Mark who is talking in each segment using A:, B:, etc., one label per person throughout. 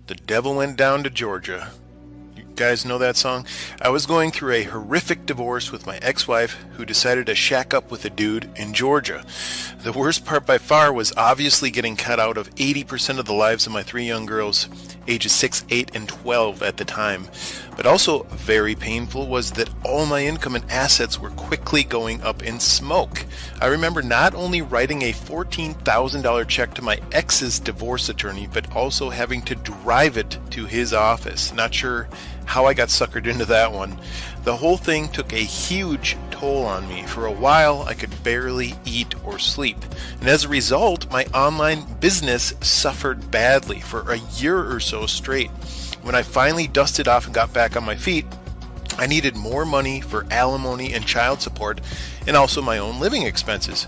A: The Devil Went Down to Georgia. You guys know that song? I was going through a horrific divorce with my ex-wife who decided to shack up with a dude in Georgia. The worst part by far was obviously getting cut out of 80% of the lives of my 3 young girls, ages 6, 8, and 12 at the time. But also very painful was that all my income and assets were quickly going up in smoke. I remember not only writing a $14,000 check to my ex's divorce attorney, but also having to drive it to his office. Not sure how I got suckered into that one. The whole thing took a huge toll on me. For a while, I could barely eat or sleep. And as a result, my online business suffered badly for a year or so straight. When I finally dusted off and got back on my feet, I needed more money for alimony and child support and also my own living expenses.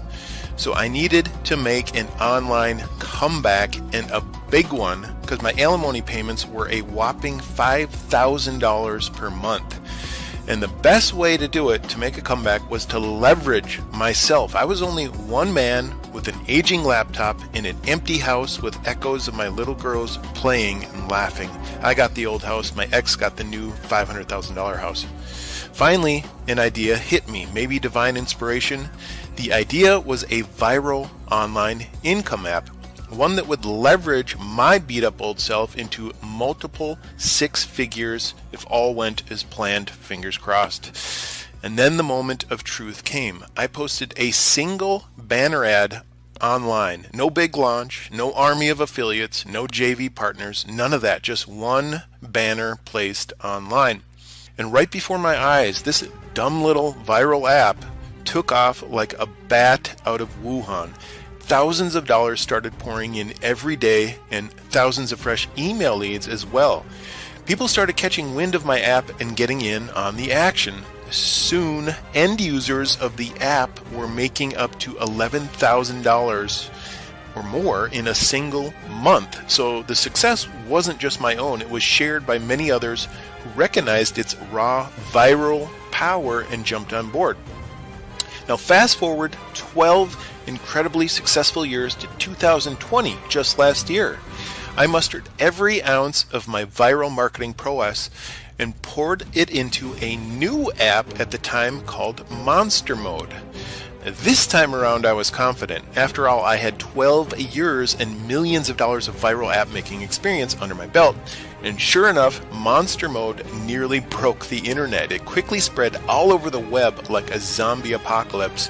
A: So I needed to make an online comeback, and a big one, because my alimony payments were a whopping $5,000 per month. And the best way to do it, to make a comeback, was to leverage myself. I was only one man with an aging laptop in an empty house with echoes of my little girls playing and laughing. I got the old house, my ex got the new $500,000 house. Finally, an idea hit me, maybe divine inspiration. The idea was a viral online income app, one that would leverage my beat-up old self into multiple 6 figures if all went as planned, fingers crossed. And then the moment of truth came. I posted a single banner ad online. No big launch, no army of affiliates, no JV partners, none of that. Just one banner placed online. And right before my eyes, this dumb little viral app took off like a bat out of Wuhan. Thousands of dollars started pouring in every day, and thousands of fresh email leads as well. People started catching wind of my app and getting in on the action. Soon, end users of the app were making up to $11,000 or more in a single month. So the success wasn't just my own, it was shared by many others who recognized its raw viral power and jumped on board. Now fast forward 12 incredibly successful years to 2020, just last year. I mustered every ounce of my viral marketing prowess and poured it into a new app at the time called Monster Mode. This time around I was confident. After all, I had 12 years and millions of dollars of viral app making experience under my belt. And sure enough, Monster Mode nearly broke the internet. It quickly spread all over the web like a zombie apocalypse.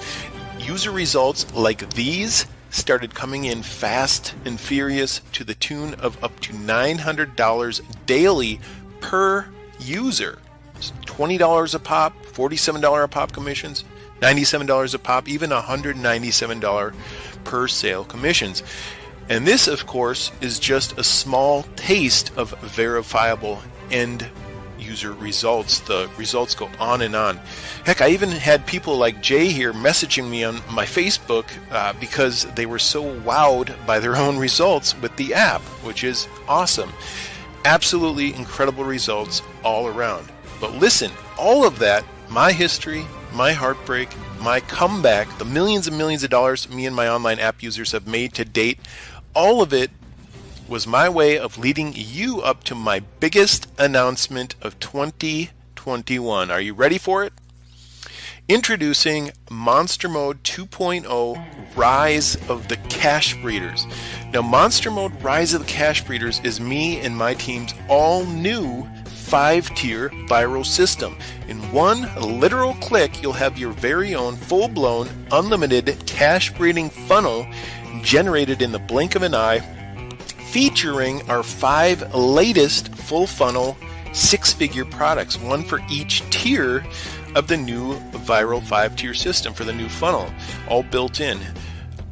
A: User results like these started coming in fast and furious to the tune of up to $900 daily per user. It's $20 a pop, $47 a pop commissions, $97 a pop, even $197 per sale commissions. And this, of course, is just a small taste of verifiable end user results. The results go on and on. Heck, I even had people like Jay here messaging me on my Facebook because they were so wowed by their own results with the app, which is awesome. Absolutely incredible results all around. But listen, all of that, my history, my heartbreak, my comeback, the millions and millions of dollars me and my online app users have made to date, all of it was my way of leading you up to my biggest announcement of 2021. Are you ready for it? Introducing Monster Mode 2.0 Rise of the Cash Breeders. Now, Monster Mode Rise of the Cash Breeders is me and my team's all new 5-tier viral system. In one literal click, you'll have your very own full-blown, unlimited cash breeding funnel generated in the blink of an eye, featuring our 5 latest full funnel 6-figure products, one for each tier of the new viral 5-tier system for the new funnel, all built in.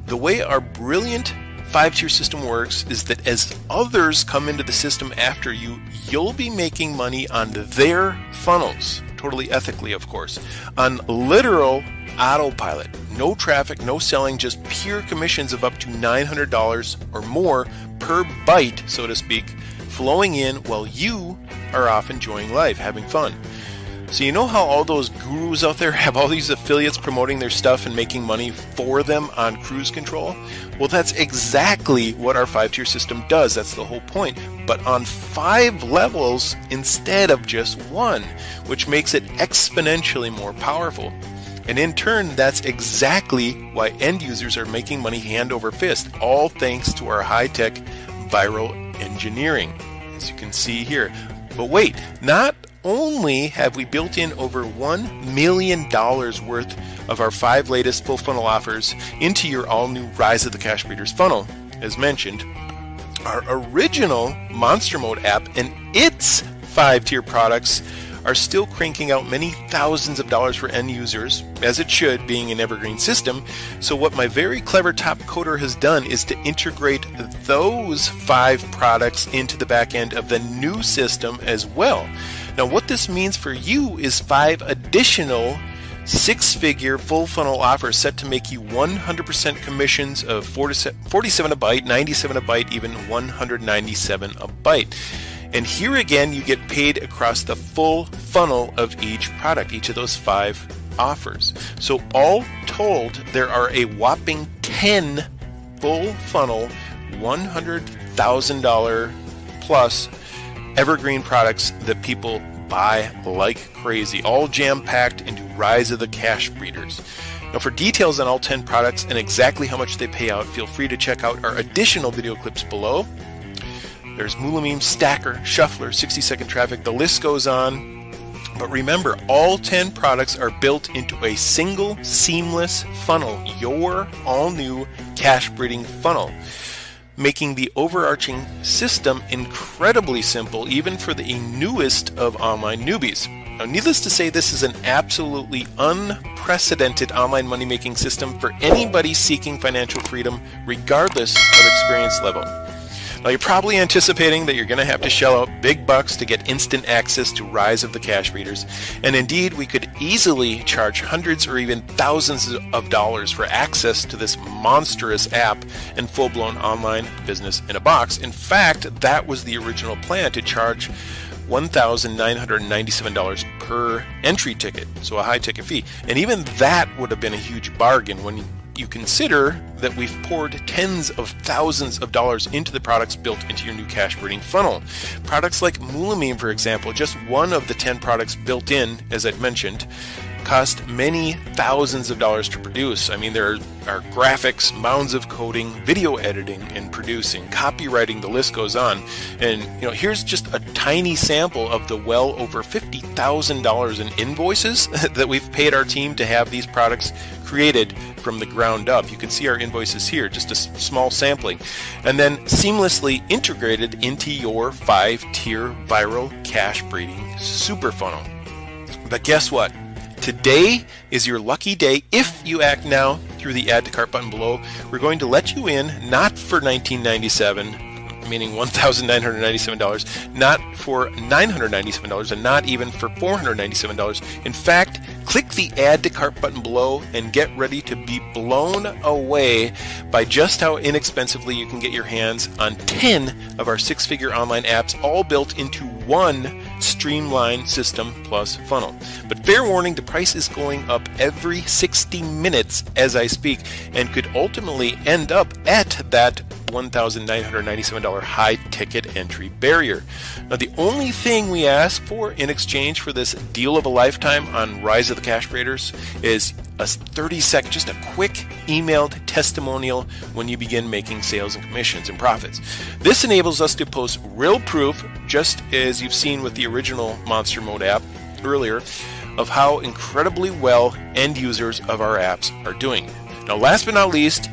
A: The way our brilliant 5-tier system works is that as others come into the system after you, you'll be making money on their funnels, totally ethically, of course, on literal autopilot. No traffic, no selling, just pure commissions of up to $900 or more per bite, so to speak, flowing in while you are off enjoying life, having fun. So you know how all those gurus out there have all these affiliates promoting their stuff and making money for them on cruise control? Well, that's exactly what our 5-tier system does. That's the whole point. But on 5 levels instead of just 1, which makes it exponentially more powerful. And in turn, that's exactly why end users are making money hand over fist, all thanks to our high-tech viral engineering, as you can see here. But wait, not only have we built in over $1 million worth of our 5 latest full funnel offers into your all-new Rise of the Cash Breeders funnel, as mentioned, our original Monster Mode app and its 5-tier products are still cranking out many thousands of dollars for end users, as it should, being an evergreen system. So what my very clever top coder has done is to integrate those 5 products into the back end of the new system as well. Now what this means for you is 5 additional 6-figure full funnel offers set to make you 100% commissions of 47 a byte, 97 a byte, even 197 a byte. And here again, you get paid across the full funnel of each product, each of those 5 offers. So all told, there are a whopping 10 full funnel, $100,000 plus evergreen products that people buy like crazy, all jam-packed into Rise of the Cash Breeders. Now for details on all 10 products and exactly how much they pay out, feel free to check out our additional video clips below. There's Moolameme, Stacker, Shuffler, 60-second traffic, the list goes on. But remember, all 10 products are built into a single seamless funnel, your all-new cash breeding funnel, making the overarching system incredibly simple even for the newest of online newbies. Now, needless to say, this is an absolutely unprecedented online money-making system for anybody seeking financial freedom, regardless of experience level. Now, you're probably anticipating that you're going to have to shell out big bucks to get instant access to Rise of the Cash Breeders, and indeed, we could easily charge hundreds or even thousands of dollars for access to this monstrous app and full-blown online business in a box. In fact, that was the original plan, to charge $1,997 per entry ticket, so a high ticket fee. And even that would have been a huge bargain when you consider that we've poured tens of thousands of dollars into the products built into your new cash breeding funnel. Products like Moolameme, for example, just one of the 10 products built in, as I'd mentioned, cost many thousands of dollars to produce. I mean, there are graphics, mounds of coding, video editing and producing, copywriting, the list goes on. And here's just a tiny sample of the well over $50,000 in invoices that we've paid our team to have these products created from the ground up. You can see our invoices here, just a small sampling, and then seamlessly integrated into your 5-tier viral cash breeding super funnel. But guess what? Today is your lucky day. If you act now through the add to cart button below, we're going to let you in, not for $19.97, meaning $1,997, not for $997, and not even for $497. In fact, click the add to cart button below and get ready to be blown away by just how inexpensively you can get your hands on 10 of our 6-figure online apps, all built into one streamlined system plus funnel. But fair warning, the price is going up every 60 minutes as I speak, and could ultimately end up at that $1,997 high ticket entry barrier. Now, the only thing we ask for in exchange for this deal of a lifetime on Rise of the Cash Breeders is a 30-second, just a quick emailed testimonial when you begin making sales and commissions and profits. This enables us to post real proof, just as you've seen with the original Monster Mode app earlier, of how incredibly well end users of our apps are doing. Now, last but not least,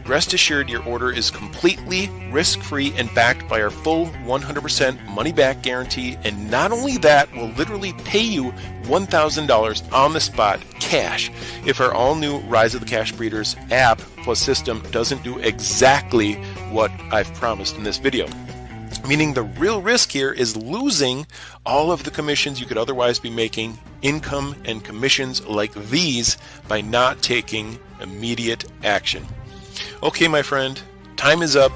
A: rest assured your order is completely risk-free and backed by our full 100% money-back guarantee. And not only that, we'll literally pay you $1,000 on the spot, cash, if our all-new Rise of the Cash Breeders app plus system doesn't do exactly what I've promised in this video. Meaning the real risk here is losing all of the commissions you could otherwise be making, income and commissions like these, by not taking immediate action. Okay, my friend, time is up.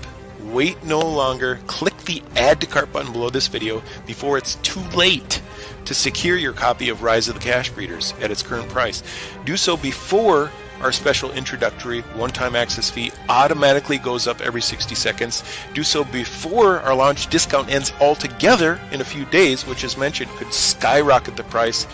A: Wait no longer. Click the add to cart button below this video before it's too late to secure your copy of Rise of the Cash Breeders at its current price. Do so before our special introductory one-time access fee automatically goes up every 60 seconds. Do so before our launch discount ends altogether in a few days, which, as mentioned, could skyrocket the price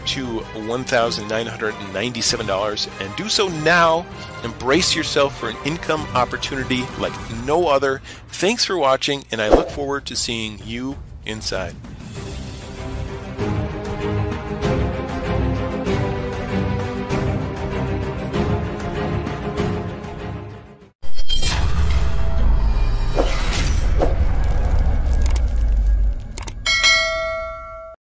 A: to $1,997. And do so now. Embrace yourself for an income opportunity like no other. Thanks for watching, and I look forward to seeing you inside.